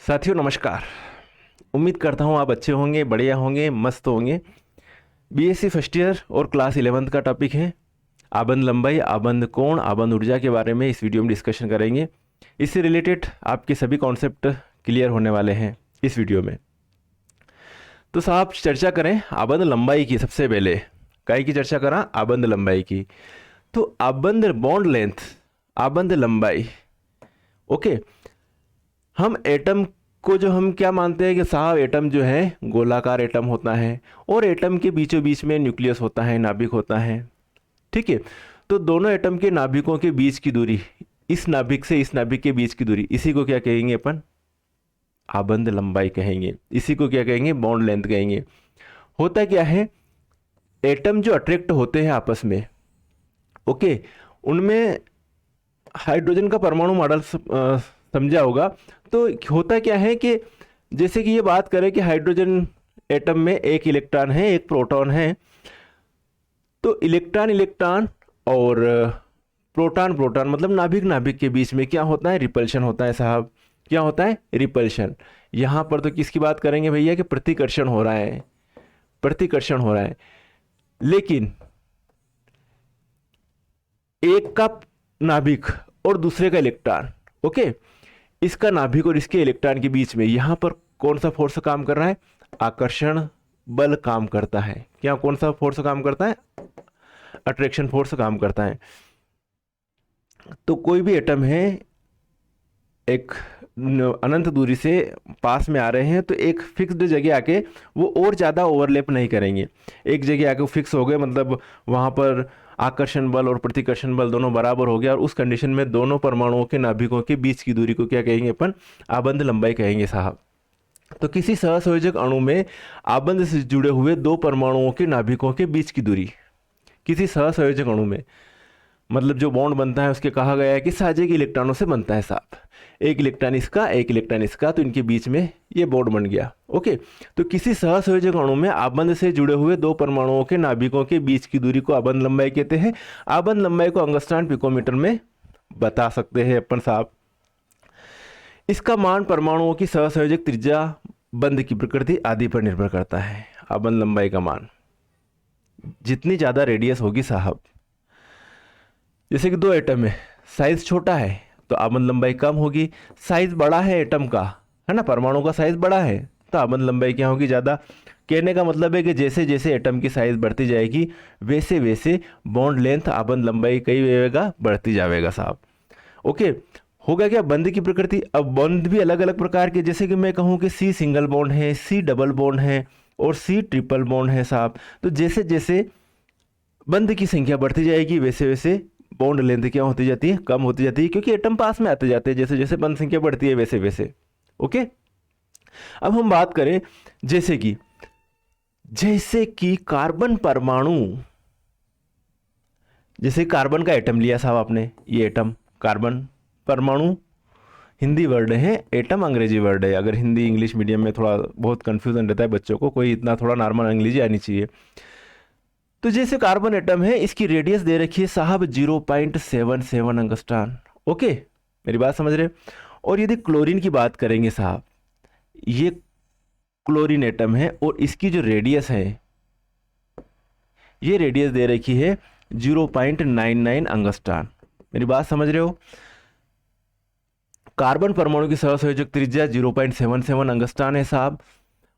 साथियों नमस्कार। उम्मीद करता हूँ आप अच्छे होंगे, बढ़िया होंगे, मस्त होंगे। बीएससी फर्स्ट ईयर और क्लास 11th का टॉपिक है आबंद लंबाई, आबंद कोण, आबंद ऊर्जा के बारे में इस वीडियो में डिस्कशन करेंगे। इससे रिलेटेड आपके सभी कॉन्सेप्ट क्लियर होने वाले हैं इस वीडियो में। तो साहब चर्चा करें आबंद लंबाई की। सबसे पहले काय की चर्चा करा? आबंद लंबाई की। तो आबंद बॉन्ड लेंथ, आबंद लंबाई। ओके, हम एटम को जो हम क्या मानते हैं कि साहब एटम जो है गोलाकार एटम होता है और एटम के बीचों बीच में न्यूक्लियस होता है, नाभिक होता है। ठीक है, तो दोनों एटम के नाभिकों के बीच की दूरी, इस नाभिक से इस नाभिक के बीच की दूरी, इसी को क्या कहेंगे अपन? आबंद लंबाई कहेंगे। इसी को क्या कहेंगे? बॉन्ड लेंथ कहेंगे। होता क्या है, एटम जो अट्रैक्ट होते हैं आपस में, ओके, उनमें हाइड्रोजन का परमाणु मॉडल समझा होगा। तो होता क्या है कि जैसे कि ये बात करें कि हाइड्रोजन एटम में एक इलेक्ट्रॉन है, एक प्रोटॉन है। तो इलेक्ट्रॉन इलेक्ट्रॉन और प्रोटॉन प्रोटॉन मतलब नाभिक नाभिक के बीच में क्या होता है? रिपल्शन होता है साहब। क्या होता है? रिपल्शन। यहाँ पर तो किसकी बात करेंगे भैया कि प्रतिकर्षण हो रहा है, प्रतिकर्षण हो रहा है। लेकिन एक का नाभिक और दूसरे का इलेक्ट्रॉन, ओके, इसका नाभिक और इसके इलेक्ट्रॉन के बीच में यहां पर कौन सा फोर्स काम कर रहा है? आकर्षण बल काम करता है। क्या कौन सा फोर्स काम करता है? अट्रैक्शन फोर्स काम करता है। तो कोई भी एटम है, एक अनंत दूरी से पास में आ रहे हैं, तो एक फिक्स्ड जगह आके वो और ज़्यादा ओवरलैप नहीं करेंगे। एक जगह आके वो फिक्स हो गए, मतलब वहाँ पर आकर्षण बल और प्रतिकर्षण बल दोनों बराबर हो गया, और उस कंडीशन में दोनों परमाणुओं के नाभिकों के बीच की दूरी को क्या कहेंगे अपन? आबंद लंबाई कहेंगे साहब। तो किसी सहसंयोजक अणु में आबंद से जुड़े हुए दो परमाणुओं के नाभिकों के बीच की दूरी, किसी सहसंयोजक अणु में, मतलब जो बॉन्ड बनता है उसके कहा गया है कि साझे के इलेक्ट्रॉनों से बनता है साहब। एक इलेक्ट्रॉन इसका, एक इलेक्ट्रॉन इसका, तो इनके बीच में ये बॉन्ड बन गया। ओके, तो किसी सहसंयोजक अणु में आबंद से जुड़े हुए दो परमाणुओं के नाभिकों के बीच की दूरी को आबंद लंबाई कहते हैं। आबंद लंबाई को अंगस्ट्रॉन पिकोमीटर में बता सकते हैं अपन साहब। इसका मान परमाणुओं की सहसंयोजक त्रिज्या, बंध की प्रकृति आदि पर निर्भर करता है। आबंद लंबाई का मान जितनी ज़्यादा रेडियस होगी साहब, जैसे कि दो एटम है, साइज छोटा है तो आबंद लंबाई कम होगी। साइज बड़ा है एटम का, है ना, परमाणु का साइज बड़ा है, तो आबंद लंबाई क्या होगी? ज़्यादा। कहने का मतलब है कि जैसे जैसे एटम की साइज बढ़ती जाएगी वैसे वैसे बॉन्ड लेंथ, आबंद लंबाई कई वेगा बढ़ती जाएगा साहब। ओके, होगा क्या? बंध की प्रकृति। अब बंध भी अलग अलग प्रकार के, जैसे कि मैं कहूँ कि सी सिंगल बॉन्ड है, सी डबल बॉन्ड है और सी ट्रिपल बॉन्ड है साहब। तो जैसे जैसे बंध की संख्या बढ़ती जाएगी वैसे वैसे बॉन्ड लेंथ क्या होती जाती है? कम होती जाती है, क्योंकि एटम पास में आते जाते हैं। जैसे जैसे बंध संख्या बढ़ती है वैसे वैसे। ओके, अब हम बात करें जैसे कि कार्बन परमाणु, जैसे कार्बन का एटम लिया साहब आपने, ये एटम कार्बन परमाणु हिंदी वर्ड है, एटम अंग्रेजी वर्ड है। अगर हिंदी इंग्लिश मीडियम में थोड़ा बहुत कंफ्यूजन रहता है बच्चों को, कोई इतना थोड़ा नॉर्मल अंग्रेजी आनी चाहिए। तो जैसे कार्बन एटम है, इसकी रेडियस दे रखी है साहब 0.77 अंगस्ट्रॉन। ओके, मेरी बात समझ रहे? और यदि क्लोरीन की बात करेंगे साहब, ये क्लोरीन एटम है और इसकी जो रेडियस है, ये रेडियस दे रखी है 0.99 अंगस्ट्रॉन। मेरी बात समझ रहे हो? कार्बन परमाणु की सहसंयोजक त्रिज्या 0.77 अंगस्ट्रॉन है साहब,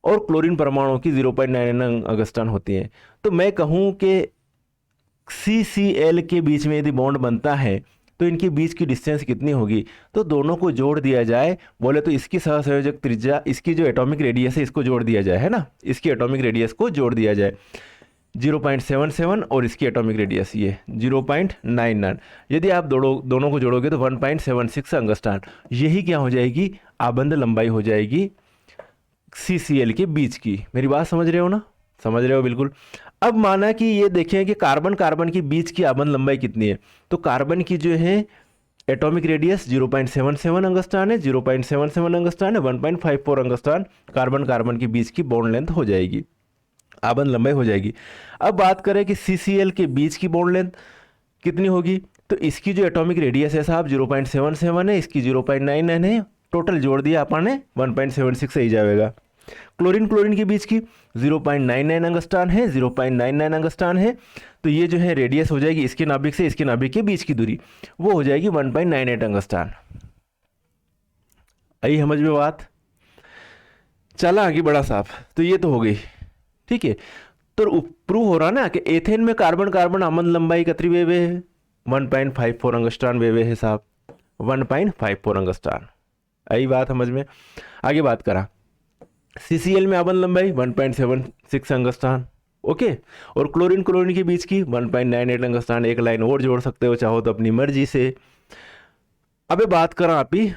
और क्लोरीन परमाणु की 0.99 अंगस्ट्रॉन होती है। तो मैं कहूँ कि CCl के बीच में यदि बॉन्ड बनता है तो इनके बीच की डिस्टेंस कितनी होगी? तो दोनों को जोड़ दिया जाए, बोले तो इसकी सहसंयोजक त्रिज्या, इसकी जो एटॉमिक रेडियस है इसको जोड़ दिया जाए, है ना, इसकी एटॉमिक रेडियस को जोड़ दिया जाए 0.77, और इसकी एटॉमिक रेडियस ये 0.99। यदि आप दोनों को जोड़ोगे तो 1.76 अंगस्ट्रॉन। यही क्या हो जाएगी? आबंद लंबाई हो जाएगी CCl के बीच की। मेरी बात समझ रहे हो ना? समझ रहे हो बिल्कुल। अब माना कि ये देखें कि कार्बन कार्बन के बीच की आबंद लंबाई कितनी है, तो कार्बन की जो है एटॉमिक रेडियस 0.77 अंगस्ट्रॉन है, 0.77 अंगस्ट्रॉन है, 1.54 अंगस्ट्रॉन कार्बन कार्बन के बीच की बॉन्ड लेंथ हो जाएगी, आबंद लंबाई हो जाएगी। अब बात करें कि CCl के बीच की बॉन्ड लेंथ कितनी होगी, तो इसकी जो एटॉमिक रेडियस है साहब 0.77 है, इसकी 0.99 है, टोटल जोड़ दिया अपन ने 1.76 सही जाएगा। क्लोरीन क्लोरीन के बीच की 0.99 अंगस्ट्रॉन है, 0.99 अंगस्ट्रॉन है, तो ये जो है रेडियस हो जाएगी इसके नाभिक से इसके नाभिक के बीच की दूरी, वो हो जाएगी 1.98 अंगस्ट्रॉन। आई समझ में बात? चला आगे बड़ा साहब, तो ये तो हो गई, ठीक है। तो प्रूव हो रहा ना कि एथेन में कार्बन कार्बन अमन लंबाई कितनी वेवे है, 1.54 अंगस्ट्रॉन वेवे है साहब, 1.54 अंगस्ट्रॉन। आई बात समझ में? आगे बात करा, CCl में अमन लंबाई 1.76 अंगस्ट्रॉन, ओके। और क्लोरीन क्लोरीन के बीच की 1.98 अंगस्ट्रॉन, एक लाइन और जोड़ सकते हो चाहो तो अपनी मर्जी से। अबे बात करा आप ही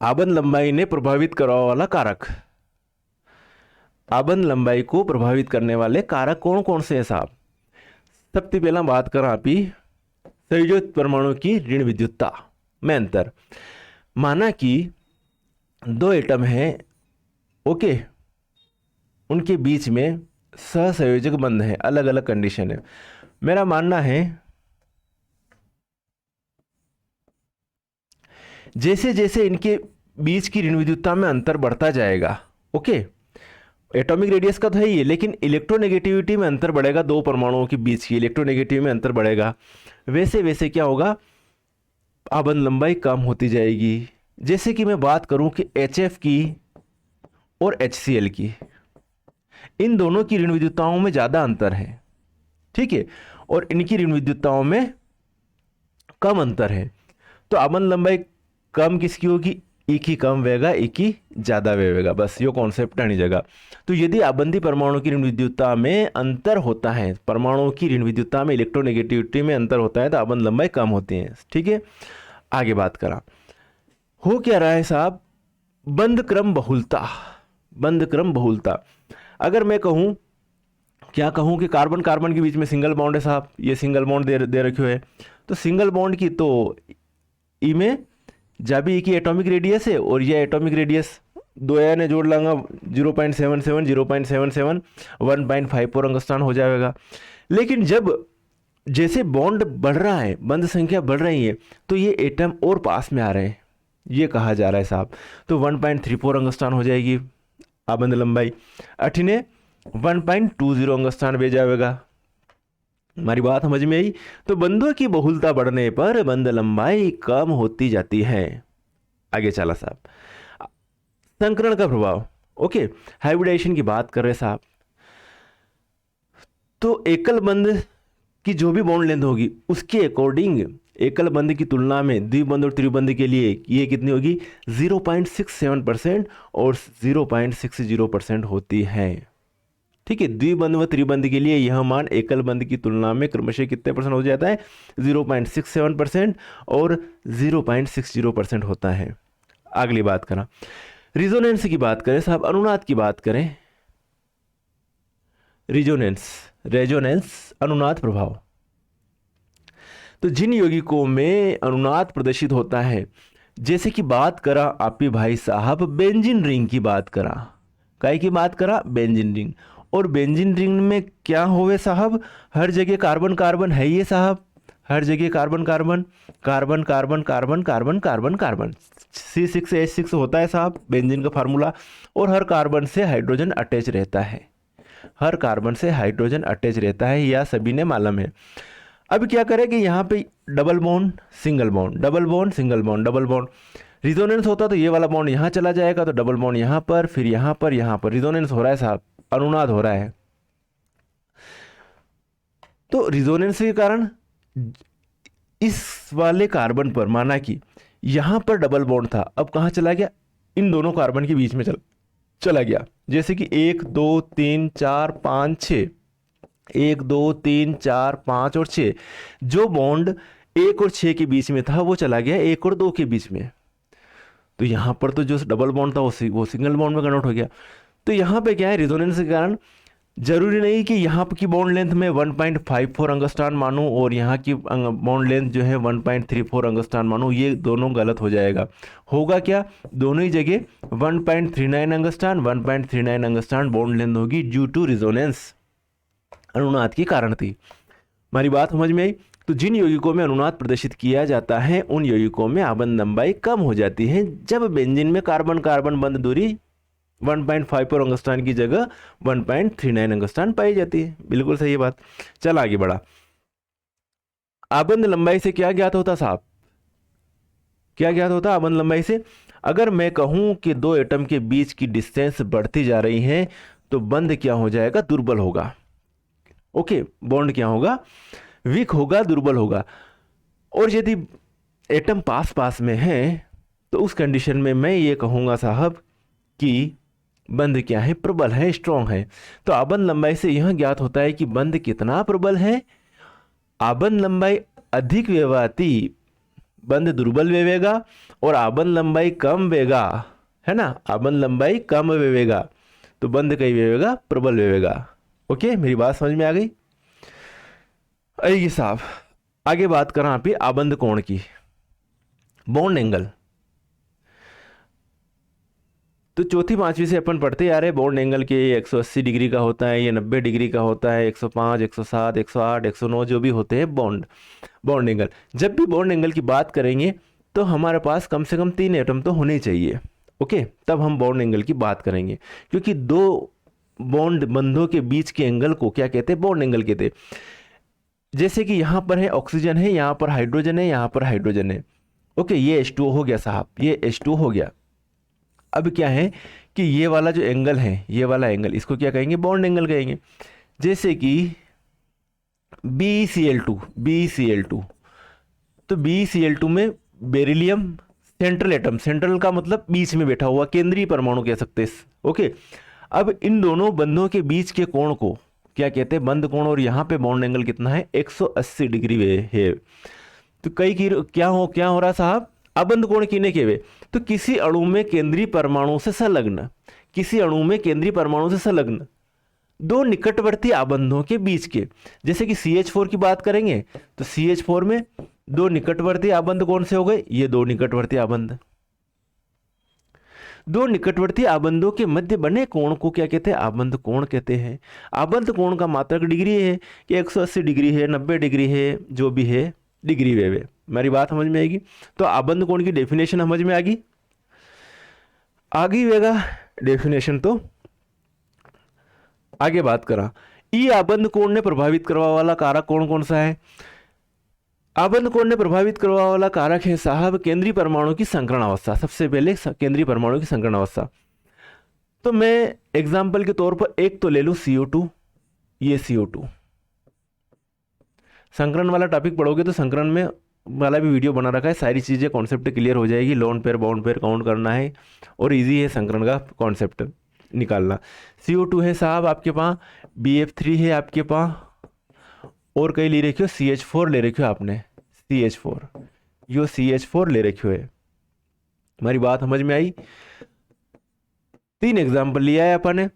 आबंद लंबाई ने प्रभावित करने वाला कारक, आबंद लंबाई को प्रभावित करने वाले कारक कौन कौन से हैं साहब? सबसे पहला बात करें आप ही संयोजित परमाणु की ऋण विद्युतता में अंतर। माना कि दो एटम हैं, ओके, उनके बीच में सहसंयोजक बंध है, अलग अलग कंडीशन है। मेरा मानना है जैसे जैसे इनके बीच की ऋण विद्युतता में अंतर बढ़ता जाएगा, ओके, एटॉमिक रेडियस का तो है ही, लेकिन इलेक्ट्रोनेगेटिविटी में अंतर बढ़ेगा, दो परमाणुओं के बीच की इलेक्ट्रोनेगेटिविटी में अंतर बढ़ेगा, वैसे वैसे क्या होगा, आबंद लंबाई कम होती जाएगी। जैसे कि मैं बात करूं कि HF की और HCl की, इन दोनों की ऋण विद्युतताओं में ज़्यादा अंतर है, ठीक है, और इनकी ऋण विद्युतताओं में कम अंतर है, तो आबंद लंबाई कम किसकी होगी, E की कम वेगा, E की ज़्यादा वेगा, बस ये कॉन्सेप्ट आनी जगह। तो यदि आबंदी परमाणु की ऋण विद्युतता में अंतर होता है, परमाणुओं की ऋण विद्युतता में इलेक्ट्रोनेगेटिविटी में अंतर होता है, तो आबंद लंबाई कम होती है, ठीक है। आगे बात करा, हो क्या रहा है साहब, बंध क्रम बहुलता, बंध क्रम बहुलता। अगर मैं कहूँ, क्या कहूँ कि कार्बन कार्बन के बीच में सिंगल बॉन्ड है साहब, ये सिंगल बॉन्ड दे रखे है, तो सिंगल बॉन्ड की तो ई में जब ई की एटॉमिक रेडियस है और ये एटॉमिक रेडियस दो ने जोड़ लाऊंगा 0.77 0.77 1.54 अंगस्ट्रॉन हो जाएगा। लेकिन जब जैसे बॉन्ड बढ़ रहा है, बंध संख्या बढ़ रही है, तो ये एटम और पास में आ रहे हैं, ये कहा जा रहा है साहब। तो 1.34 अंगस्ट्रॉन हो जाएगी आबंद लंबाई, अठिने 1.20 अंगस्ट्रॉन बे जाएगा। हमारी बात समझ में आई? तो बंधों की बहुलता बढ़ने पर बंध लंबाई कम होती जाती है। आगे चला साहब, संकरण का प्रभाव, ओके, हाइब्रिडाइजेशन की बात कर रहे साहब। तो एकल बंध की जो भी बॉन्ड लेंथ होगी उसके अकॉर्डिंग एकल बंध की तुलना में द्विबंध और त्रिबंध के लिए ये कितनी होगी, 0.67% और 0.60% होती है, ठीक है। द्विबंध व त्रिबंध के लिए यह मान एकल बंध की तुलना में क्रमशः कितने परसेंट हो जाता है, 0.67% और 0.60% होता है। अगली बात करें, रिजोनेंस की बात करें साहब, अनुनाद की बात करें, रेजोनेंस अनुनाद प्रभाव। तो जिन यौगिकों में अनुनाद प्रदर्शित होता है, जैसे कि बात करा आपके भाई साहब बेंजीन रिंग की बात करा, काय की बात करा, बेंजीन रिंग। और बेंजीन रिंग में क्या होवे साहब, हर जगह कार्बन कार्बन है ये साहब, हर जगह carbon carbon carbon carbon carbon carbon carbon carbon, C6H6 होता है साहब बेंजीन का फार्मूला। और हर कार्बन से हाइड्रोजन अटैच रहता है, हर कार्बन से हाइड्रोजन अटैच रहता है, यह सभी ने मालूम है। अब क्या करें कि यहाँ पे double bond single bond, double bond single bond, double bond, resonance होता तो ये वाला बॉन्ड यहाँ चला जाएगा, तो डबल बॉन्ड यहाँ पर, फिर यहाँ पर, यहाँ पर, रिजोनेंस हो रहा है साहब, अनुनाद हो रहा है। तो रिजोनेंस के कारण इस वाले कार्बन पर, माना कि यहाँ पर डबल बॉन्ड था, अब कहाँ चला गया, इन दोनों कार्बन के बीच में चला गया। जैसे कि 1 2 3 4 5 6, 1 2 3 4 5 और 6, जो बॉन्ड 1 और 6 के बीच में था वो चला गया 1 और 2 के बीच में। तो यहाँ पर तो जो डबल बॉन्ड था वो सिंगल बॉन्ड में कन्वर्ट हो गया। तो यहाँ पे क्या है, रिजोनेंस के कारण जरूरी नहीं कि यहाँ की बॉन्ड लेंथ में 1.54 अंगस्ट्रॉन मानूं और यहाँ की बॉन्ड लेंथ जो है 1.34 अंगस्ट्रॉन मानूं, ये दोनों गलत हो जाएगा। होगा क्या, दोनों ही जगह 1.39 अंगस्ट्रॉन 1.39 अंगस्ट्रॉन बॉन्ड लेंथ होगी ड्यू टू रिजोनेंस, अनुनाद के कारण थी। हमारी बात समझ में आई? तो जिन यौगिकों में अनुनाद प्रदर्शित किया जाता है उन यौगिकों में आबंध लंबाई कम हो जाती है जब बेंजीन में कार्बन कार्बन बंध दूरी 1.54 अंगस्ट्रॉन की जगह 1.39 अंगस्ट्रॉन पाई जाती है। बिल्कुल सही बात। चल आगे बढ़ा। आबंध लंबाई से क्या ज्ञात होता साहब? क्या ज्ञात होता आबंध लंबाई से? अगर मैं कहूं कि दो एटम के बीच की डिस्टेंस बढ़ती जा रही है तो बंध क्या हो जाएगा? दुर्बल होगा। ओके, बॉन्ड क्या होगा? वीक होगा, दुर्बल होगा। और यदि एटम पास पास में है तो उस कंडीशन में मैं ये कहूँगा साहब कि बंध क्या है? प्रबल है, स्ट्रॉन्ग है। तो आबंध लंबाई से यह ज्ञात होता है कि बंध कितना प्रबल है। आबंध लंबाई अधिक वेवाती बंध दुर्बल वेवेगा और आबंध लंबाई कम वेगा, है ना, आबंध लंबाई कम वेवेगा तो बंध कई वेवेगा? प्रबल वेवेगा। ओके, मेरी बात समझ में आ गई? आइए साहब, आगे बात करें यहाँ पे आबंध कोण की, बॉन्ड एंगल। तो चौथी पांचवी से अपन पढ़ते आ रहे हैं बॉन्ड एंगल के 180 डिग्री का होता है, ये 90 डिग्री का होता है, 105, 107, 108, 109 जो भी होते हैं बॉन्ड एंगल। जब भी बॉन्ड एंगल की बात करेंगे तो हमारे पास कम से कम 3 एटम तो होने चाहिए। ओके, तब हम बॉन्ड एंगल की बात करेंगे, क्योंकि दो बॉन्ड बंधों के बीच के एंगल को क्या कहते हैं? बॉन्ड एंगल कहते हैं। जैसे कि यहाँ पर है ऑक्सीजन है, यहाँ पर हाइड्रोजन है, यहाँ पर हाइड्रोजन है। ओके, ये H2O हो गया साहब, ये H2O हो गया। अब क्या है कि ये वाला जो एंगल है, ये वाला एंगल, इसको क्या कहेंगे? बॉन्ड एंगल कहेंगे। जैसे कि BeCl2, तो BeCl2 में बेरिलियम सेंट्रल एटम, सेंट्रल का मतलब बीच में बैठा हुआ, केंद्रीय परमाणु कह सकते हैं। ओके, अब इन दोनों बंधों के बीच के कोण को क्या कहते हैं? बंध कोण। और यहाँ पे बॉन्ड एंगल कितना है? 180 डिग्री है। तो क्या हो रहा साहब? अबंध कोण किने के वे? तो किसी अणु में केंद्रीय परमाणु से संलग्न, किसी अणु में केंद्रीय परमाणु से संलग्न दो निकटवर्ती आबंधों के बीच के। जैसे कि CH4 की बात करेंगे तो CH4 में दो निकटवर्ती आबंध कौन से हो गए? ये दो निकटवर्ती आबंध। दो निकटवर्ती आबंधों के मध्य बने कोण को क्या कहते हैं? आबंध कोण कहते हैं। आबंध कोण का मात्रक डिग्री है कि 180 डिग्री है, 90 डिग्री है, जो भी है डिग्री वे। मेरी बात समझ में आएगी? तो आबंध कोण की डेफिनेशन समझ में आगी वेगा डेफिनेशन। तो आगे बात करा, ई आबंध कोण ने प्रभावित करवा वाला कारक कौन कौन सा है? आबंध कोण ने प्रभावित करवा वाला कारक है साहब केंद्रीय परमाणु की संकरण अवस्था। सबसे पहले केंद्रीय परमाणु की संकरण अवस्था। तो मैं एग्जाम्पल के तौर पर एक तो ले लूं CO2, ये CO2। संकरण वाला टॉपिक पढ़ोगे तो संकरण में वाला भी वीडियो बना रखा है, सारी चीज़ें कॉन्सेप्ट क्लियर हो जाएगी। Lone pair bound pair count करना है और इजी है संकरण का कॉन्सेप्ट निकालना। CO2 है साहब आपके पास, BF3 है आपके पास, और कई ले रखियो CH4 ले रखियो आपने, CH4, यो CH4 ले रखियो है। हमारी बात समझ में आई? 3 एग्जाम्पल लिया है अपन ने।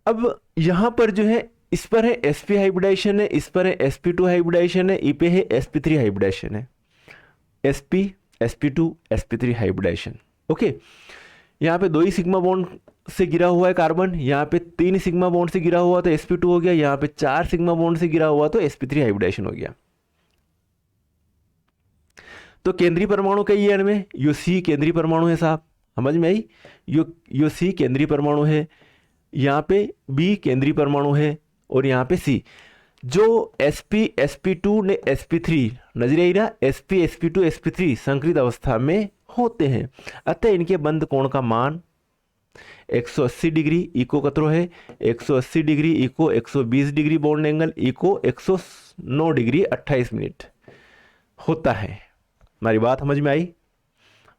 अब यहां पर जो है, इस पर है sp हाइब्रिडाइजेशन है, इस पर है sp2 हाइब्रिडाइजेशन है, ई पे है sp3 हाइब्रिडाइजेशन है। sp, sp2, sp3 hybridisation. Okay, यहाँ पे 2 ही सिग्मा बॉन्ड से गिरा हुआ है कार्बन, यहाँ पे 3 सिग्मा बॉन्ड से गिरा हुआ तो sp2 हो गया, यहाँ पे 4 सिग्मा बॉन्ड से गिरा हुआ तो sp3 हाइब्रिडाइजेशन हो गया। तो केंद्रीय परमाणु कई है इनमें, यो C केंद्रीय परमाणु है साहब, समझ में आई? यो C केंद्रीय परमाणु है, यहाँ पे B केंद्रीय परमाणु है और यहाँ पे C। जो sp sp2 ने sp3 नजर आई रहा, sp sp2 sp3 संकरित अवस्था में होते हैं, अतः इनके बंध कोण का मान 180 डिग्री, इको कतरो है 180 डिग्री, इको 120 डिग्री, बॉन्ड एंगल इको 109 डिग्री 28 मिनट होता है। हमारी बात समझ में आई?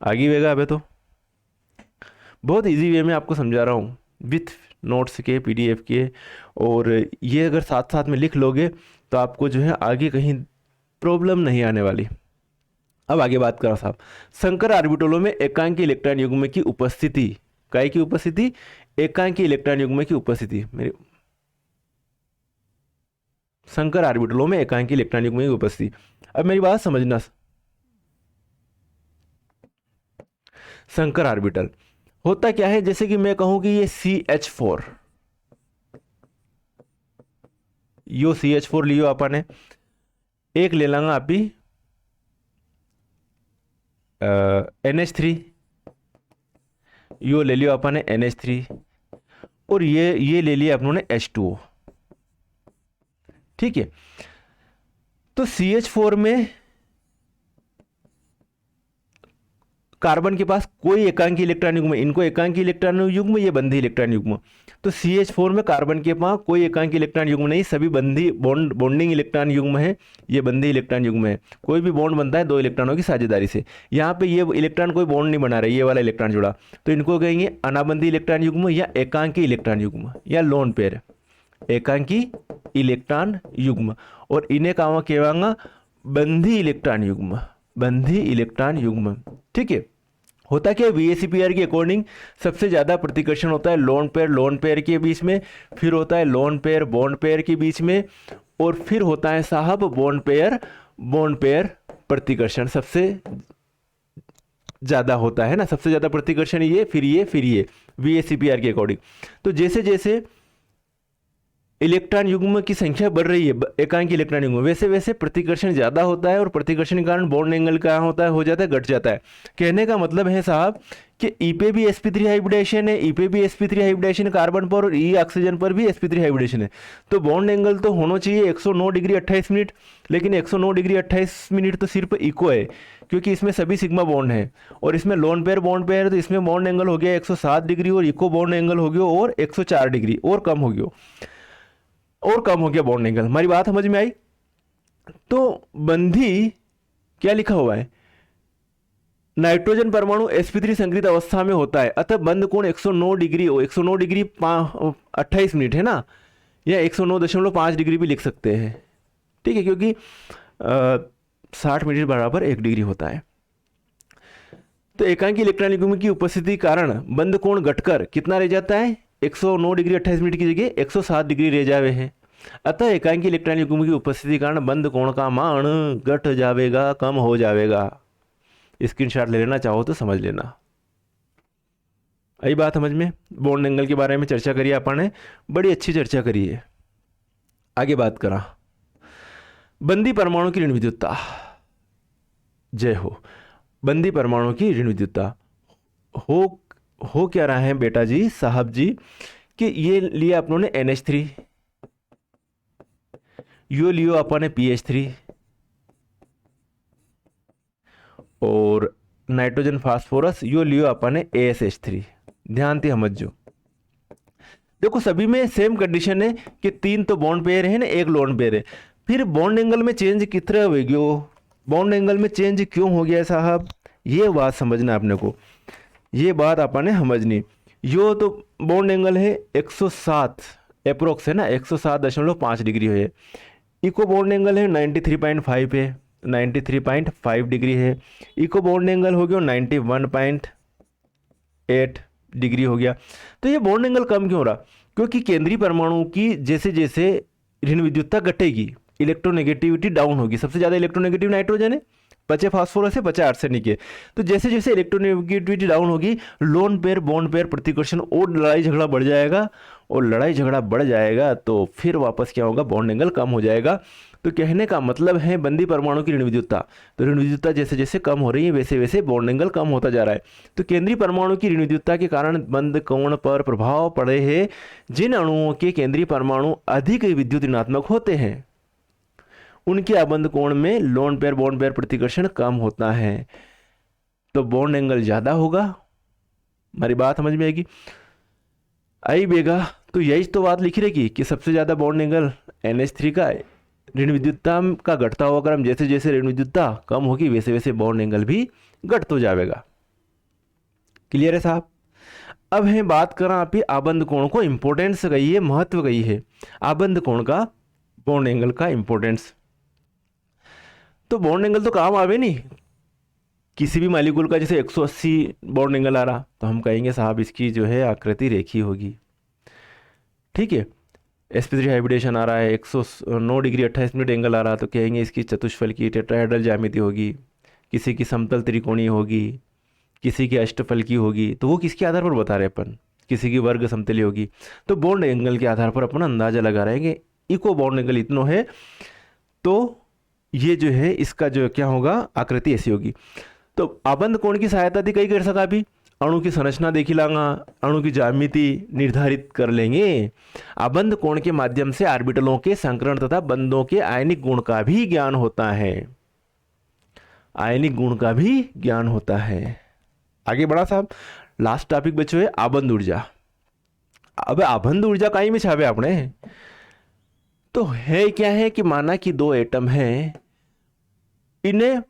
आगे वेगा अबे तो बहुत इजी वे में आपको समझा रहा हूँ विथ नोट्स के, PDF के, और ये अगर साथ साथ में लिख लोगे तो आपको जो है आगे कहीं प्रॉब्लम नहीं आने वाली। अब आगे बात करो साहब, संकर ऑर्बिटलों में एकांकी इलेक्ट्रॉन युग्म की उपस्थिति, काय की उपस्थिति? एकांकी इलेक्ट्रॉन युग्म की उपस्थिति। मेरे संकर ऑर्बिटलों में एकांकी इलेक्ट्रॉन युग्म की उपस्थिति। अब मेरी बात समझना, संकर ऑर्बिटल होता क्या है? जैसे कि मैं कहूं कि ये CH4, यो CH4 लियो अपन ने, एक ले लेंगे आप ही NH3, यो ले लियो अपन ने NH3, और ये ले लिया अपनों ने H2O। ठीक है, तो CH4 में कार्बन के पास कोई एकांकी इलेक्ट्रॉन युग्म, इनको एकांकी इलेक्ट्रॉन युग्म, ये बंधी इलेक्ट्रॉन युग्म। तो CH4 में कार्बन के पास कोई एकांकी इलेक्ट्रॉन युग्म नहीं, सभी बंधी बॉन्डिंग इलेक्ट्रॉन युग्म है, ये बंधी इलेक्ट्रॉन युग्म है। कोई भी बॉन्ड बनता है दो इलेक्ट्रॉनों की साझेदारी से। यहाँ पे ये इलेक्ट्रॉन कोई बॉन्ड नहीं बना रहा है, ये वाला इलेक्ट्रॉन जुड़ा, तो इनको कहेंगे अनाबंधी इलेक्ट्रॉन युग्म या एकांकी इलेक्ट्रॉन युग्म या लोन पेयर, एकांकी इलेक्ट्रॉन युग्म। और इन्हें कहा कहवांगा बंधी इलेक्ट्रॉन युग्म, बंधी इलेक्ट्रॉन युग्म। ठीक है, होता क्या है VSEPR के अकॉर्डिंग सबसे ज़्यादा प्रतिकर्षण होता है लोन पेयर के बीच में, फिर होता है लोन पेयर बॉन्ड पेयर के बीच में, और फिर होता है साहब बॉन्ड पेयर प्रतिकर्षण सबसे ज़्यादा होता है ना, सबसे ज़्यादा प्रतिकर्षण ये फिर ये VSEPR के अकॉर्डिंग। तो जैसे जैसे इलेक्ट्रॉन युग्म की संख्या बढ़ रही है, एकांकी इलेक्ट्रॉन युग्म, वैसे वैसे प्रतिकर्षण ज़्यादा होता है, और प्रतिकर्षण के कारण बॉन्ड एंगल कहाँ होता है, हो जाता है, घट जाता है। कहने का मतलब है साहब कि ई पे भी sp3 हाइब्रिडेशन है, ई पे भी sp3 हाइब्रिडेशन कार्बन पर, और ई ऑक्सीजन पर भी sp3 हाइब्रिडेशन है। तो बॉन्ड एंगल तो होना चाहिए 109 डिग्री 28 मिनट, लेकिन 109 डिग्री 28 मिनट तो सिर्फ इको है, क्योंकि इसमें सभी सिग्मा बॉन्ड है, और इसमें लोन पेयर बॉन्ड पेयर है, तो इसमें बॉन्ड एंगल हो गया 107 डिग्री, और इको बॉन्ड एंगल हो गया और 104 डिग्री, और कम हो गया बॉन्ड एंगल। हमारी बात समझ में आई? तो बंधी क्या लिखा हुआ है, नाइट्रोजन परमाणु sp3 संकरित अवस्था में होता है, अतः बंध कोण 109 डिग्री 28 मिनट है ना, या 109.5 डिग्री भी लिख सकते हैं। ठीक है, क्योंकि 60 मिनट बराबर 1 डिग्री होता है। तो एकांकी इलेक्ट्रॉन युग्म की उपस्थिति कारण बंध कोण घटकर कितना रह जाता है, 109 डिग्री 28 मिनट की जगह 107 डिग्री रह जावे हैं। अतः एकांकी इलेक्ट्रॉन युग्म की उपस्थिति कारण बंध कोण का मान घट जाएगा, कम हो जाएगा। स्क्रीनशॉट ले लेना, चाहो तो समझ लेना। आई बात समझ में? बॉन्ड एंगल के बारे में चर्चा करिए अपन ने, बड़ी अच्छी चर्चा करी है। आगे बात करा बंदी परमाणु की ऋण विद्युतता। जय हो। बंदी परमाणु की ऋण विद्युतता हो क्या रहा है बेटा जी, साहब जी, कि ये लिया अपनों ने NH3, यो लियो अपन ने PH3, और नाइट्रोजन फास्फोरस यो लियो अपन ने ASH3। ध्यान से समझो, देखो सभी में सेम कंडीशन है कि 3 तो बॉन्ड पेयर है ना, 1 लोन पेयर है। फिर बॉन्ड एंगल में चेंज कितना हो गया, बॉन्ड एंगल में चेंज क्यों हो गया साहब, ये बात समझना अपने को, ये बात अपन ने समझनी। यो तो बॉन्ड एंगल है 107 अप्रोक्स है ना, 107.5 डिग्री है। इको बॉन्ड एंगल है 93.5 है, 93.5 डिग्री है। इको बॉन्ड एंगल हो गया 91.8 डिग्री हो गया। तो ये बॉन्ड एंगल कम क्यों रहा, क्योंकि केंद्रीय परमाणु की जैसे जैसे ऋण विद्युतता घटेगी, इलेक्ट्रोनेगेटिविटी डाउन होगी। सबसे ज़्यादा इलेक्ट्रोनेगेटिव नाइट्रोजन है, 50 फास्फोरस है, 50 आर्सेनिक है। तो जैसे जैसे इलेक्ट्रोनेगेटिविटी डाउन होगी, लोन पेयर बॉन्ड पेयर प्रतिकर्षण और लड़ाई झगड़ा बढ़ जाएगा, और लड़ाई झगड़ा बढ़ जाएगा तो फिर वापस क्या होगा, बॉन्ड एंगल कम हो जाएगा। तो कहने का मतलब है बंदी परमाणु की ऋण विद्युतता, तो ऋण विद्युतता जैसे जैसे कम हो रही है वैसे वैसे बॉन्ड एंगल कम होता जा रहा है। तो केंद्रीय परमाणु की ऋण विद्युतता के कारण बंद कोण पर प्रभाव पड़े हैं। जिन अणुओं के केंद्रीय परमाणु अधिक विद्युत ऋणात्मक होते हैं उनके आबंध कोण में लोन पेयर बॉन्ड पेयर प्रतिकर्षण कम होता है, तो बॉन्ड एंगल ज़्यादा होगा। हमारी बात समझ में आएगी? आई बेगा, तो यही तो बात लिखी रहेगी कि सबसे ज़्यादा बॉन्ड एंगल NH3 का ऋण विद्युतता का घटता हुआ क्रम, जैसे जैसे ऋण विद्युतता कम होगी वैसे वैसे बॉन्ड एंगल भी घट तो जाएगा। क्लियर है साहब? अब है बात करें आप ही आबंध कोण को इंपॉर्टेंस गई है, महत्व गई है आबंध कोण का, बॉन्ड एंगल का इंपॉर्टेंस। तो बॉन्ड एंगल तो काम आवे नहीं, किसी भी मालिक्यूल का जैसे 180 बॉन्ड एंगल आ रहा तो हम कहेंगे साहब इसकी जो है आकृति रेखी होगी। ठीक है, sp3 हाइब्रिडेशन आ रहा है, 109 डिग्री 28 मिनट एंगल आ रहा तो कहेंगे इसकी चतुष्फल की टेट्राहेड्रल ज्यामिति होगी, किसी की समतल त्रिकोणीय होगी, किसी की अष्टफल की होगी। तो वो किसके आधार पर बता रहे अपन, किसी की वर्ग समतली होगी। तो बॉन्ड एंगल के आधार पर अपन अंदाजा लगा रहे हैं कि इको बॉन्ड एंगल इतना है तो ये जो है इसका जो क्या होगा, आकृति ऐसी होगी। तो आबंध कोण की सहायता थी कई कर सका भी, अणु की संरचना देखी लांगा, अणु की ज्यामिति निर्धारित कर लेंगे। आबंध कोण के माध्यम से ऑर्बिटलों के संकरण तथा बंधों के आयनिक गुण का भी ज्ञान होता है, आयनिक गुण का भी ज्ञान होता है। आगे बढ़ा साहब, लास्ट टॉपिक बच्चो है आबंध ऊर्जा। अब आबंध ऊर्जा कहीं में छावे आपने, तो है क्या है कि माना कि दो एटम हैं, इन्हें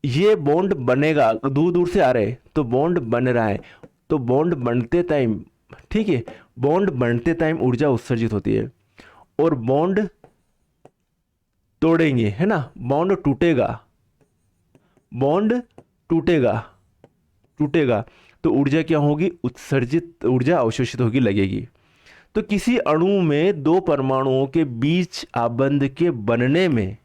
ये बॉन्ड बनेगा, दूर दूर से आ रहे तो बॉन्ड बन रहा है, तो बॉन्ड बनते टाइम, ठीक है, बॉन्ड बनते टाइम ऊर्जा उत्सर्जित होती है, और बॉन्ड तोड़ेंगे, है ना, बॉन्ड टूटेगा, बॉन्ड टूटेगा, टूटेगा तो ऊर्जा क्या होगी, उत्सर्जित ऊर्जा अवशोषित होगी, लगेगी। तो किसी अणु में दो परमाणुओं के बीच आबंध के बनने में,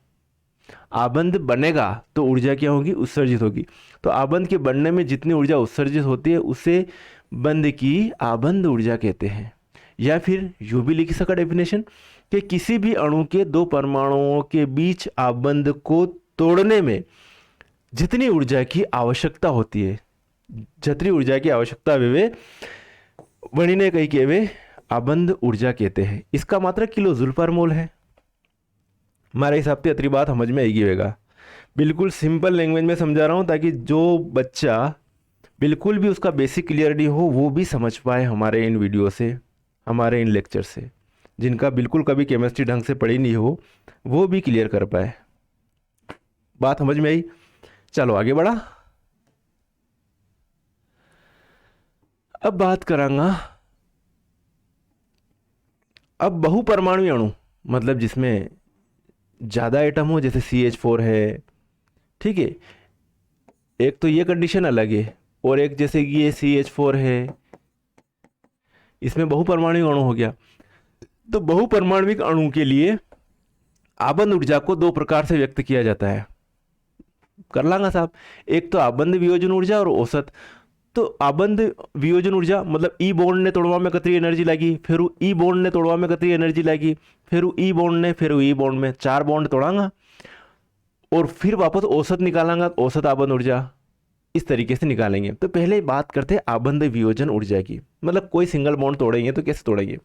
आबंध बनेगा तो ऊर्जा क्या होगी, उत्सर्जित होगी। तो आबंध के बनने में जितनी ऊर्जा उत्सर्जित होती है उसे बंध की आबंध ऊर्जा कहते हैं। या फिर यूं भी लिख सका डेफिनेशन कि किसी भी अणु के दो परमाणुओं के बीच आबंध को तोड़ने में जितनी ऊर्जा की आवश्यकता होती है, जितनी ऊर्जा की आवश्यकता वे वणी ने कही के वे आबंध ऊर्जा कहते हैं। इसका मात्रा किलो जूल पर मोल है। हमारे हिसाब से अतरी बात समझ में आएगी होगा। बिल्कुल सिंपल लैंग्वेज में समझा रहा हूँ ताकि जो बच्चा बिल्कुल भी उसका बेसिक क्लियरिटी हो वो भी समझ पाए हमारे इन वीडियो से, हमारे इन लेक्चर से। जिनका बिल्कुल कभी केमिस्ट्री ढंग से पढ़ी नहीं हो वो भी क्लियर कर पाए। बात समझ में आई? चलो आगे बढ़ा। अब बात करांगा, अब बहुपरमाणु अणु मतलब जिसमें ज़्यादा एटम हो, जैसे CH4 है, ठीक है, एक तो ये कंडीशन अलग है, और एक जैसे कि ये CH4 है, इसमें बहुपरमाणु अणु हो गया। तो बहुपरमाणविक अणु के लिए आबंध ऊर्जा को दो प्रकार से व्यक्त किया जाता है। कर लांगा साहब, एक तो आबंध वियोजन ऊर्जा और औसत। तो आबंध वियोजन ऊर्जा मतलब ई बॉन्ड ने तोड़वा में कितनी एनर्जी लगी, फिर ई बॉन्ड ने तोड़वा में कितनी एनर्जी लगी, फिर ई बॉन्ड ने, फिर ई बॉन्ड में, 4 बॉन्ड तोड़ांगा और फिर वापस औसत निकालांगा, औसत आबंध ऊर्जा इस तरीके से निकालेंगे। तो पहले बात करते हैं आबंध वियोजन ऊर्जा की, मतलब कोई सिंगल बॉन्ड तोड़ेंगे तो कैसे तोड़ेंगे।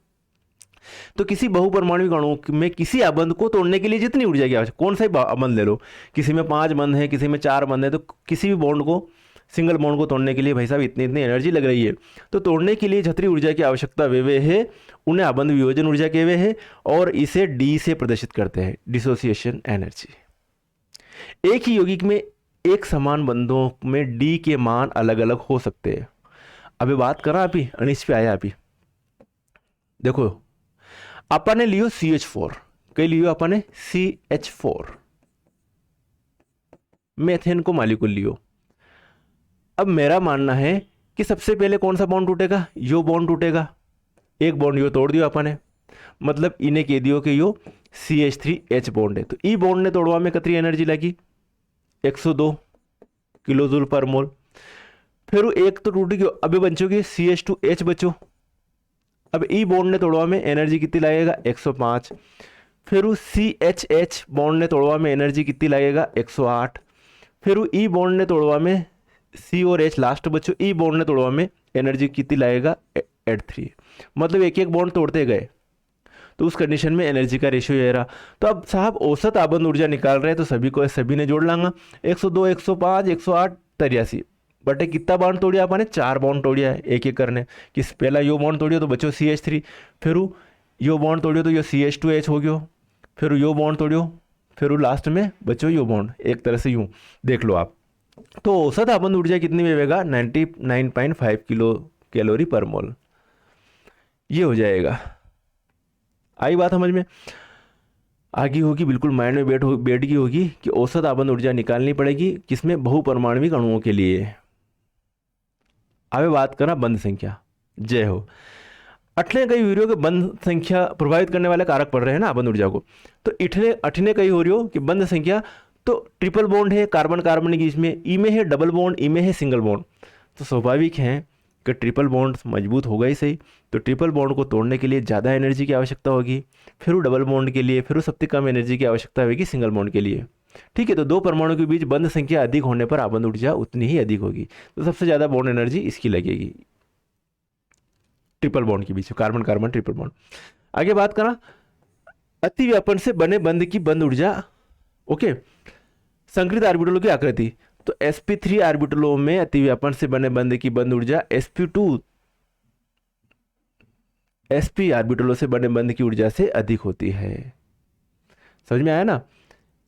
तो किसी बहुपरमाणु अणु में किसी आबंध को तोड़ने के लिए जितनी ऊर्जा की आवश्यकता, कौन सा ही आबंध ले लो, किसी में 5 बंध है, किसी में 4 बंध है, तो किसी भी बॉन्ड को, सिंगल बॉन्ड को तोड़ने के लिए भाई साहब इतनी इतनी एनर्जी लग रही है। तो तोड़ने के लिए जितनी ऊर्जा की आवश्यकता वे है उन्हें आबंध वियोजन ऊर्जा कहते हैं, और इसे डी से प्रदर्शित करते हैं, डिसोसिएशन एनर्जी। एक ही यौगिक में एक समान बंधों में डी के मान अलग अलग हो सकते हैं। अभी बात करा अभी अनिश पे आया। अभी देखो अपन ने लियो CH4, कई लियो अपन ने CH4, मेथेन को मालिक्यूल लियो। अब मेरा मानना है कि सबसे पहले कौन सा बॉन्ड टूटेगा, यो बॉन्ड टूटेगा। एक बॉन्ड यो तोड़ दियो अपन ने, मतलब इन्हें कह दियो कि यो CH3H बॉन्ड है। तो ई बॉन्ड ने तोड़वा में कितनी एनर्जी लगी, 102 किलो जूल पर मोल। फिर एक तो टूट गयो, अभी बचोगे CH2H बचो। अब ई बॉन्ड ने तोड़वा में एनर्जी कितनी लगेगा, 105। फिर CHH बॉन्ड ने तोड़वा में एनर्जी कितनी लगेगा, 108। फिर ई बॉन्ड ने तोड़वा में C और H लास्ट बचो, ई बॉन्ड ने तोड़वा में एनर्जी कितनी लगेगा, 83। मतलब एक एक बॉन्ड तोड़ते गए, तो उस कंडीशन में एनर्जी का रेशियो ये रहा। तो अब साहब औसत आबंध ऊर्जा निकाल रहे हैं, तो सभी ने जोड़ लांगा, 102, 105, 108, 83 बटे कितना बॉन्ड तोड़िया अपन ने, 4 बॉन्ड तोड़िया है एक एक करने। किस पहला यो बॉन्ड तोड़ियो तो बचो CH3, फिर यो बॉन्ड तोड़ियो तो यो CH2H हो गयो, फिर यो बॉन्ड तोड़ियो, फिर लास्ट में बचो यो बॉन्ड। एक तरह से यूं देख लो आप। तो औसत आबंध ऊर्जा कितनी मिलेगा, 99.5 किलो कैलोरी पर मोल, ये हो जाएगा। आई बात समझ में? आगे होगी, बिल्कुल माइंड में बैठ गई होगी कि औसत आबंध ऊर्जा निकालनी पड़ेगी किसमें, बहुपरमाणविक अणुओं के लिए। अब बात करना बंध संख्या। जय हो। अठने कई वीडियो के बंध संख्या प्रभावित करने वाले कारक पड़ रहे हैं ना आबंध ऊर्जा को। तो अठने कई हो रही हो कि बंध संख्या, तो ट्रिपल बॉन्ड है कार्बन कार्बन के बीच में, ई में है डबल बॉन्ड, ई में है सिंगल बॉन्ड। तो स्वाभाविक है कि ट्रिपल बॉन्ड मजबूत होगा ही सही, तो ट्रिपल बॉन्ड को तोड़ने के लिए ज़्यादा एनर्जी की आवश्यकता होगी, फिर वो डबल बॉन्ड के लिए फिर वो सबसे कम एनर्जी की आवश्यकता होगी सिंगल बॉन्ड के लिए। ठीक है, तो दो परमाणु के बीच बंध संख्या अधिक होने पर आबंध ऊर्जा उतनी ही अधिक होगी, तो सबसे ज़्यादा बॉन्ड एनर्जी इसकी लगेगी ट्रिपल बॉन्ड के बीच, कार्बन कार्बन ट्रिपल बॉन्ड। आगे बात करा अति व्यापन से बने बंध की बंध ऊर्जा। ओके, संकरित ऑर्बिटलों की आकृति, तो sp3 ऑर्बिटलों में अति व्यापन से बने बंध की बंध ऊर्जा sp2 sp ऑर्बिटलों से बने बंध की ऊर्जा से अधिक होती है। समझ में आया ना?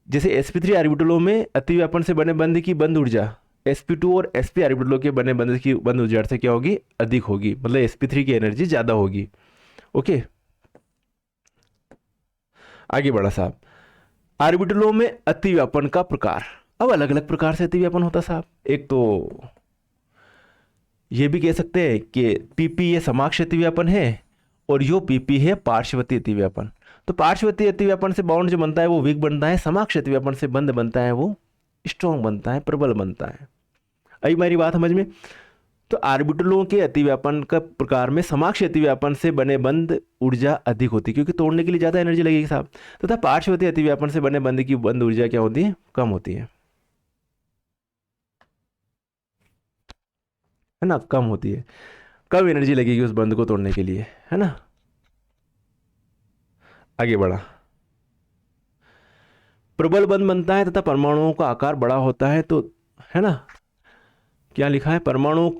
जैसे sp3 ऑर्बिटलों में अति व्यापन से बने बंध की बंध ऊर्जा sp2 और sp ऑर्बिटलों के बने बंध की बंध ऊर्जा से क्या होगी? अधिक होगी, मतलब sp3 की एनर्जी ज्यादा होगी। ओके, आगे बढ़ा साहब, ऑर्बिटलों में अति व्यापन का प्रकार। अब अलग अलग प्रकार से अति व्यापन होता साहब। एक तो ये भी कह सकते हैं कि पीपी ये समाक्ष अति व्यापन है और यो पीपी है पार्श्ववर्ती अति व्यापन। तो पार्श्ववर्ती अति व्यापन से बाउंड जो बनता है वो वीक बनता है, समाक्ष अति व्यापन से बंध बनता है वो स्ट्रॉन्ग बनता है, प्रबल बनता है। आई मेरी बात समझ में? तो ऑर्बिटलों के अतिव्यापन का प्रकार में समाक्ष अतिव्यापन से बने बंध ऊर्जा अधिक होती है, क्योंकि तोड़ने के लिए ज़्यादा एनर्जी लगेगी साहब, तथा पार्श्ववर्ती अतिव्यापन से बने बंध की बंध ऊर्जा क्या होती है? कम होती है ना? कम होती है, कम एनर्जी लगेगी उस बंध को तोड़ने के लिए, है ना? आगे बढ़ा, प्रबल बंध बनता है तथा परमाणुओं का आकार बड़ा होता है, तो है ना, क्या लिखा है? परमाणु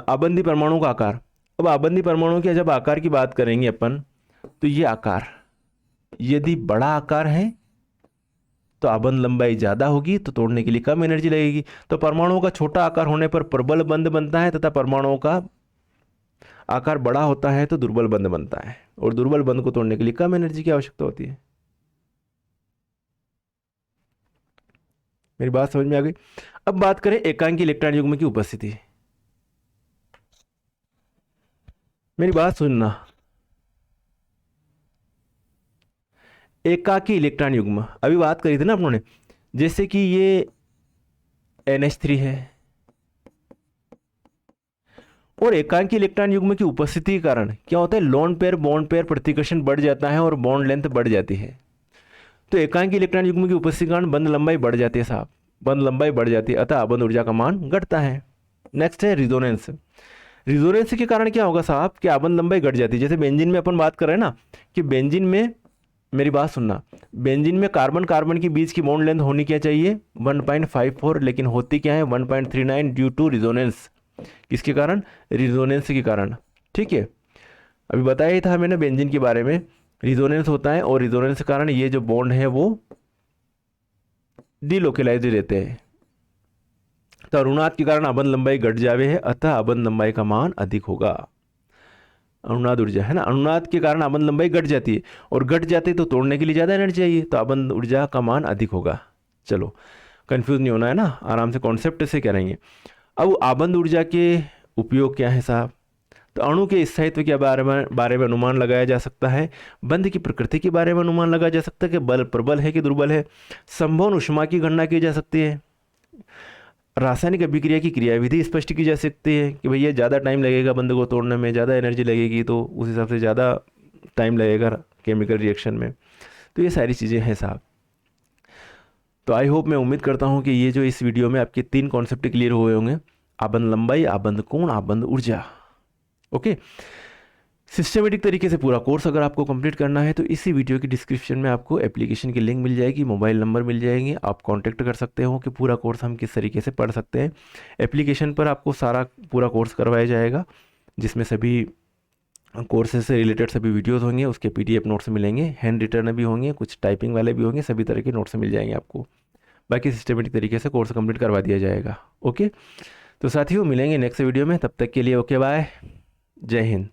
आबंधी परमाणु का आकार। अब आबंधी परमाणु के जब आकार की बात करेंगे अपन, तो ये आकार यदि बड़ा आकार है तो आबंध लंबाई ज़्यादा होगी, तो तोड़ने के लिए कम एनर्जी लगेगी। तो परमाणुओं का छोटा आकार होने पर प्रबल बंध बनता है तथा परमाणुओं का आकार बड़ा होता है तो दुर्बल बंध बनता है, और दुर्बल बंध को तोड़ने के लिए कम एनर्जी की आवश्यकता होती है। मेरी बात समझ में आ गई? अब बात करें एकांकी इलेक्ट्रॉन युग्म की उपस्थिति। मेरी बात सुनना, एकाकी इलेक्ट्रॉन युग्म अभी बात करी थी ना अपनों ने, जैसे कि ये NH3 है और एकांकी इलेक्ट्रॉन युग्म की उपस्थिति के कारण क्या होता है? लोन पेयर बॉन्ड पेयर प्रतिकर्षण बढ़ जाता है और बॉन्ड लेंथ बढ़ जाती है। तो एकांकी इलेक्ट्रॉन युग्म की उपस्थिति के कारण बंध लंबाई बढ़ जाती है साहब, बंध लंबाई बढ़ जाती है, अतः आबंध ऊर्जा का मान घटता है। नेक्स्ट है रिजोनेंस। रिजोनेंस के कारण क्या होगा साहब? कि आबंध लंबाई घट जाती है। जैसे बेंजीन में अपन बात कर रहे हैं ना कि बेंजीन में, मेरी बात सुनना, बेंजीन में कार्बन कार्बन के बीच की बॉन्ड लेंथ होनी क्या चाहिए? 1.54, लेकिन होती क्या है? 1.39 ड्यू टू रिजोनेंस। किसके कारण? रिजोनेंस के कारण। ठीक है, अभी बताया ही था मैंने बेंजीन के बारे में, रिजोनेंस होता है और रिजोनेंस के कारण ये जो बॉन्ड है वो डिलोकलाइज रहते हैं। तो अनुनाद के कारण आबंध लंबाई घट जावे है, अतः आबंध लंबाई का मान अधिक होगा। अनुनाद ऊर्जा है ना, अनुनाद के कारण आबंध लंबाई घट जाती है, और घट जाती है तो तोड़ने के लिए ज़्यादा एनर्जी चाहिए, तो आबंध ऊर्जा का मान अधिक होगा। चलो, कंफ्यूज नहीं होना है ना, आराम से कॉन्सेप्ट से करेंगे। अब आबंध ऊर्जा के उपयोग क्या है साहब? तो अणु के स्थायित्व के बारे में अनुमान लगाया जा सकता है, बंध की प्रकृति के बारे में अनुमान लगाया जा सकता है कि बल प्रबल है कि दुर्बल है, संभव ऊष्मा की गणना की जा सकती है, रासायनिक अभिक्रिया की क्रियाविधि स्पष्ट की जा सकती है कि भैया ज़्यादा टाइम लगेगा बंध को तोड़ने में, ज़्यादा एनर्जी लगेगी, तो उस हिसाब से ज़्यादा टाइम लगेगा केमिकल रिएक्शन में। तो ये सारी चीज़ें हैं साहब। तो आई होप, मैं उम्मीद करता हूँ कि ये जो इस वीडियो में आपके 3 कॉन्सेप्ट क्लियर हुए होंगे, आबंध लंबाई, आबंध कोण, आबंध ऊर्जा। ओके, सिस्टमेटिक तरीके से पूरा कोर्स अगर आपको कंप्लीट करना है तो इसी वीडियो की डिस्क्रिप्शन में आपको एप्लीकेशन की लिंक मिल जाएगी, मोबाइल नंबर मिल जाएंगे, आप कांटेक्ट कर सकते हो कि पूरा कोर्स हम किस तरीके से पढ़ सकते हैं। एप्लीकेशन पर आपको सारा पूरा कोर्स करवाया जाएगा, जिसमें सभी कोर्सेज से रिलेटेड सभी वीडियोस होंगे, उसके PDF नोट्स मिलेंगे, हैंड रिटर्न भी होंगे, कुछ टाइपिंग वाले भी होंगे, सभी तरह के नोट्स मिल जाएंगे आपको। बाकी सिस्टमेटिक तरीके से कोर्स कंप्लीट करवा दिया जाएगा। ओके, तो साथियों मिलेंगे नेक्स्ट वीडियो में, तब तक के लिए ओके बाय, जय हिंद।